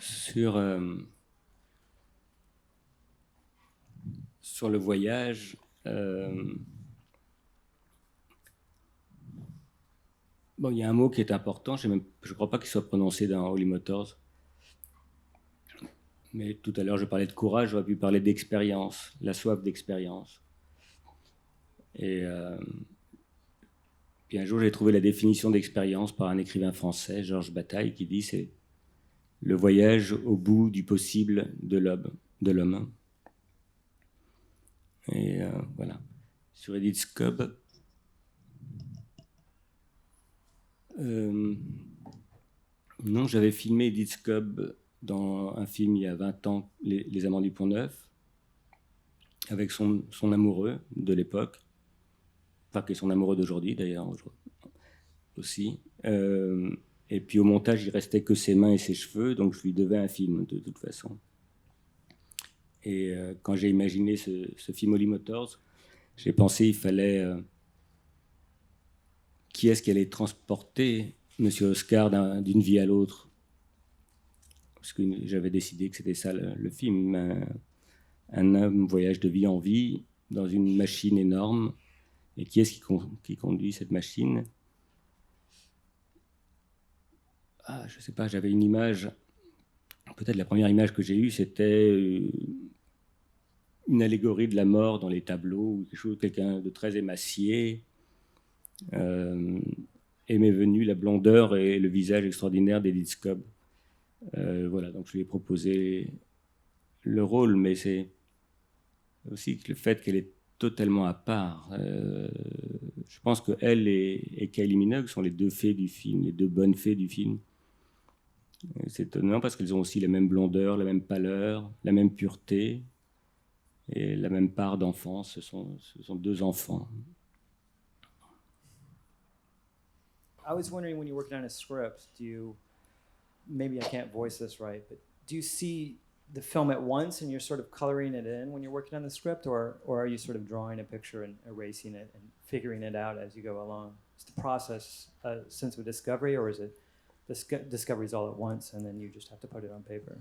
Sur le voyage, bon, il y a un mot qui est important, je ne crois pas qu'il soit prononcé dans Holy Motors. Mais tout à l'heure, je parlais de courage, j'aurais pu parler d'expérience, la soif d'expérience. Et puis un jour, j'ai trouvé la définition d'expérience par un écrivain français, Georges Bataille, qui dit c'est le voyage au bout du possible de l'homme. Et voilà. Sur Edith Scobb, non, j'avais filmé Edith Scobb dans un film il y a 20 ans, Les Amants du Pont-Neuf, avec son amoureux de l'époque, enfin qui est son amoureux d'aujourd'hui d'ailleurs aussi. Et puis au montage, il restait que ses mains et ses cheveux, donc je lui devais un film de toute façon. Et quand j'ai imaginé ce film Holy Motors, j'ai pensé il fallait... qui est-ce qui allait transporter Monsieur Oscar d'une vie à l'autre? Parce que j'avais décidé que c'était ça le film. Un homme voyage de vie en vie dans une machine énorme. Et qui est-ce qui conduit cette machine? Je ne sais pas, j'avais une image... Peut-être la première image que j'ai eue, c'était... une allégorie de la mort dans les tableaux, ou quelqu'un de très émacié. Et m'est venue la blondeur et le visage extraordinaire d'Edith Scobb. Voilà, donc je lui ai proposé le rôle, mais c'est aussi le fait qu'elle est totalement à part. Je pense qu'elle et Kylie Minogue sont les deux fées du film, les deux bonnes fées du film. Et c'est étonnant parce qu'elles ont aussi la même blondeur, la même pâleur, la même pureté et la même part d'enfance. Ce sont deux enfants. I was wondering, when you're working on a script, maybe I can't voice this right, but do you see the film at once and you're sort of coloring it in when you're working on the script, or are you sort of drawing a picture and erasing it and figuring it out as you go along? Is the process a sense of discovery, or is it discoveries all at once and then you just have to put it on paper?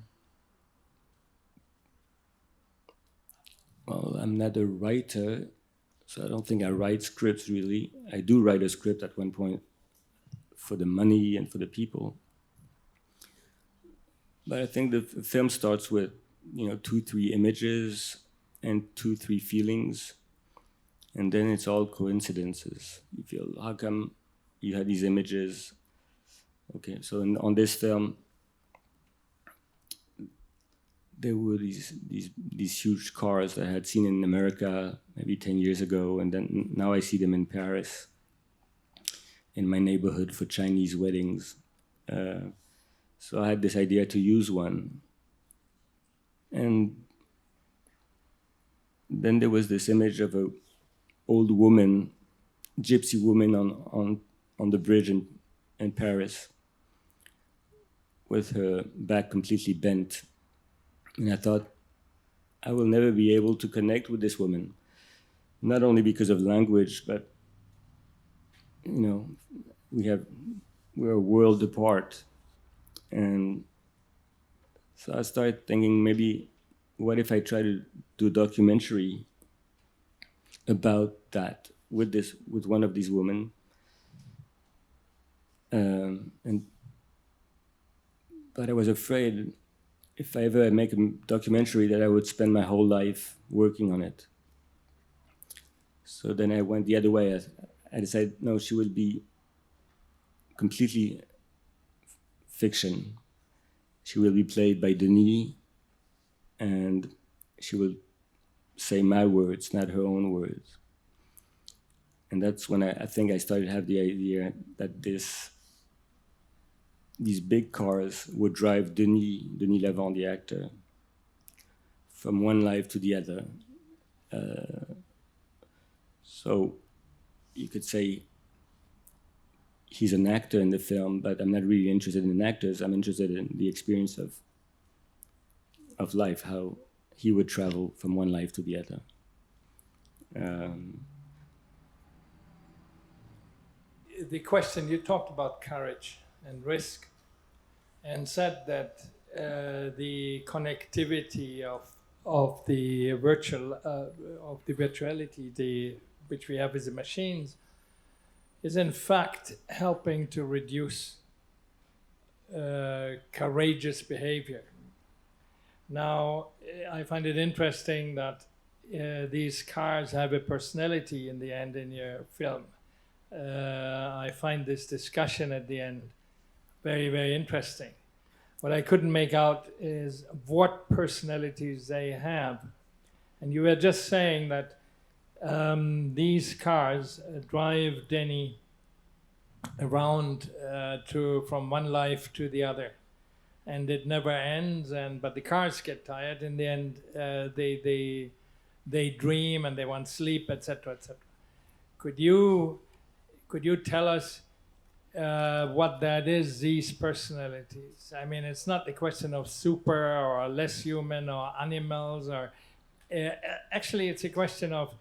Well, I'm not a writer, so I don't think I write scripts really. I do write a script at one point for the money and for the people. But I think the film starts with, 2-3 images and 2-3 feelings, and then it's all coincidences. You feel, how come you had these images? Okay, so on this film, there were these huge cars that I had seen in America maybe 10 years ago, and then now I see them in Paris, in my neighborhood for Chinese weddings. So I had this idea to use one. And then there was this image of an old woman, gypsy woman on the bridge in Paris with her back completely bent. And I thought, I will never be able to connect with this woman, not only because of language, but, we're a world apart. And so I started thinking, maybe, what if I try to do a documentary about that with one of these women? But I was afraid, if I ever make a documentary, that I would spend my whole life working on it. So then I went the other way. I decided, no, she will be completely fiction. She will be played by Denis, and she will say my words, not her own words. And that's when I think I started to have the idea that these big cars would drive Denis Lavant, the actor, from one life to the other. So you could say he's an actor in the film, but I'm not really interested in actors. I'm interested in the experience of life, how he would travel from one life to the other. The question, you talked about courage and risk, and said that the connectivity of the virtuality, which we have with the machines, is in fact helping to reduce courageous behavior. Now, I find it interesting that these cars have a personality in the end in your film. I find this discussion at the end very, very interesting. What I couldn't make out is what personalities they have. And you were just saying that these cars drive Denis around from one life to the other, and it never ends. But the cars get tired. In the end, they dream and they want sleep, etc., etc. Could you tell us what that is? These personalities. I mean, it's not the question of super or less human or animals, or actually, it's a question of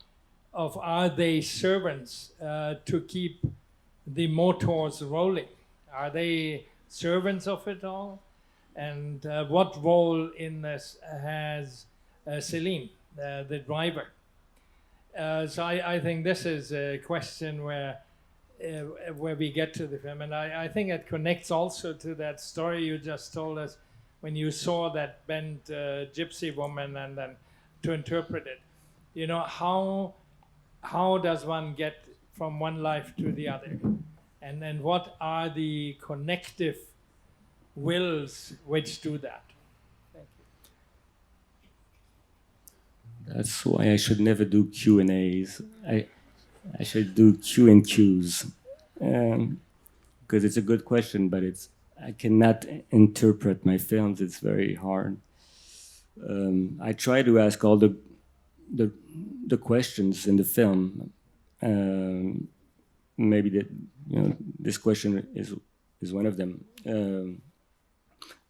are they servants to keep the motors rolling? Are they servants of it all? And what role in this has Céline, the driver? So I think this is a question where we get to the film, and I think it connects also to that story you just told us when you saw that bent gypsy woman, and then to interpret it. You know, how does one get from one life to the other? And then what are the connective wills which do that? Thank you. That's why I should never do Q&As. I should do Q and Qs. Because it's a good question, but I cannot interpret my films. It's very hard. I try to ask all the questions in the film. Maybe that, you know, this question is one of them.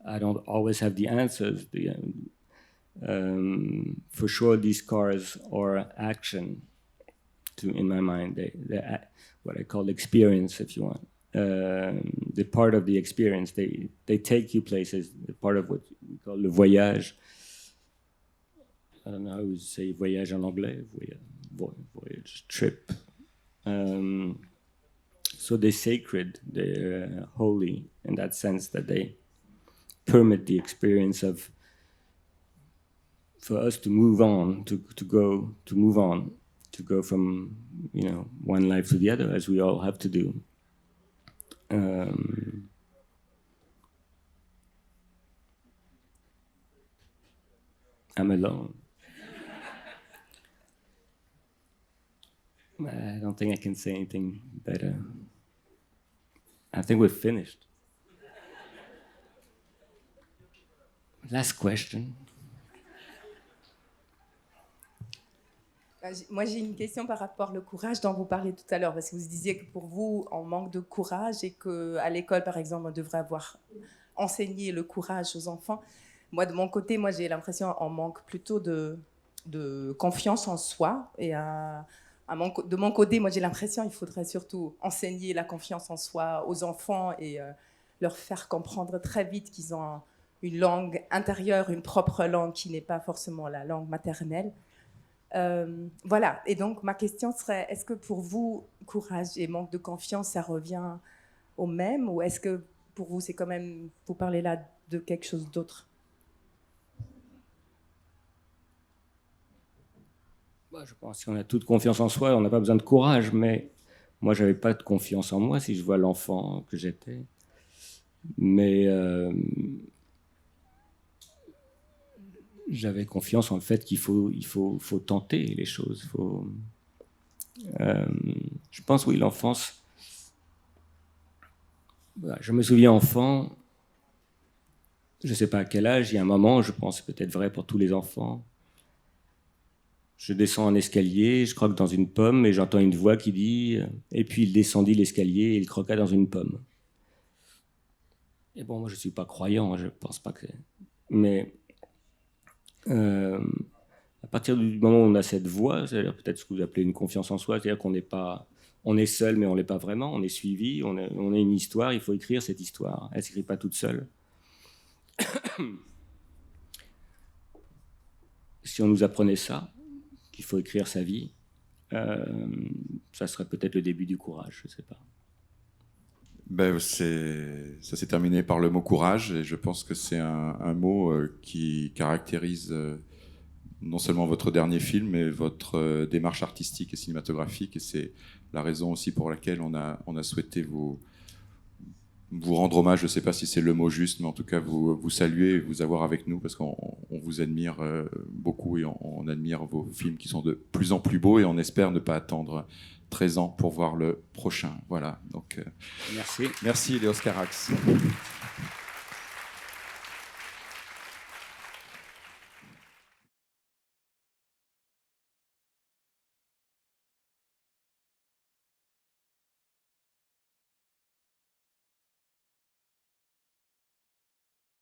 I don't always have the answers. For sure, these cars are action. In my mind, they what I call experience, if you want. The part of the experience, they take you places. Part of what we call le voyage. I don't know how you say voyage en anglais. Voyage, trip. So they're sacred, they're holy in that sense that they permit the experience of, for us to move on, to move on, to go from, you know, one life to the other, as we all have to do. I'm alone. I don't think I can say anything better. I think we're finished. Last question. Moi, j'ai une question par rapport au courage dont vous parliez tout à l'heure, parce que vous disiez que pour vous, on manque de courage et qu'à l'école, par exemple, on devrait avoir enseigné le courage aux enfants. Moi, de mon côté, j'ai l'impression qu'on manque plutôt de confiance en soi. Et de mon côté, moi, j'ai l'impression qu'il faudrait surtout enseigner la confiance en soi aux enfants et leur faire comprendre très vite qu'ils ont une langue intérieure, une propre langue qui n'est pas forcément la langue maternelle. Voilà, et donc ma question serait, est-ce que pour vous, courage et manque de confiance, ça revient au même, ou est-ce que pour vous, c'est quand même, vous parlez là de quelque chose d'autre? Je pense qu'on a toute confiance en soi, on n'a pas besoin de courage, mais moi, j'avais pas de confiance en moi si je vois l'enfant que j'étais. Mais j'avais confiance en le fait qu'il faut tenter les choses. Je pense, oui, l'enfance. Je me souviens enfant, je ne sais pas à quel âge, il y a un moment, je pense que c'est peut-être vrai pour tous les enfants. Je descends un escalier, je croque dans une pomme et j'entends une voix qui dit « Et puis il descendit l'escalier et il croqua dans une pomme. » Et bon, moi je ne suis pas croyant, je ne pense pas que... Mais à partir du moment où on a cette voix, c'est-à-dire peut-être ce que vous appelez une confiance en soi, c'est-à-dire qu'on n'est pas... On est seul, mais on ne l'est pas vraiment, on est suivi, on a une histoire, il faut écrire cette histoire. Elle ne s'écrit pas toute seule. Si on nous apprenait ça, qu'il faut écrire sa vie, ça serait peut-être le début du courage, je ne sais pas. Ça s'est terminé par le mot courage, et je pense que c'est un mot qui caractérise non seulement votre dernier film, mais votre démarche artistique et cinématographique, et c'est la raison aussi pour laquelle on a souhaité vous rendre hommage. Je ne sais pas si c'est le mot juste, mais en tout cas vous saluer et vous avoir avec nous, parce qu'on vous admire beaucoup et on admire vos films qui sont de plus en plus beaux, et on espère ne pas attendre 13 ans pour voir le prochain. Voilà, donc merci. Merci Léos Carax.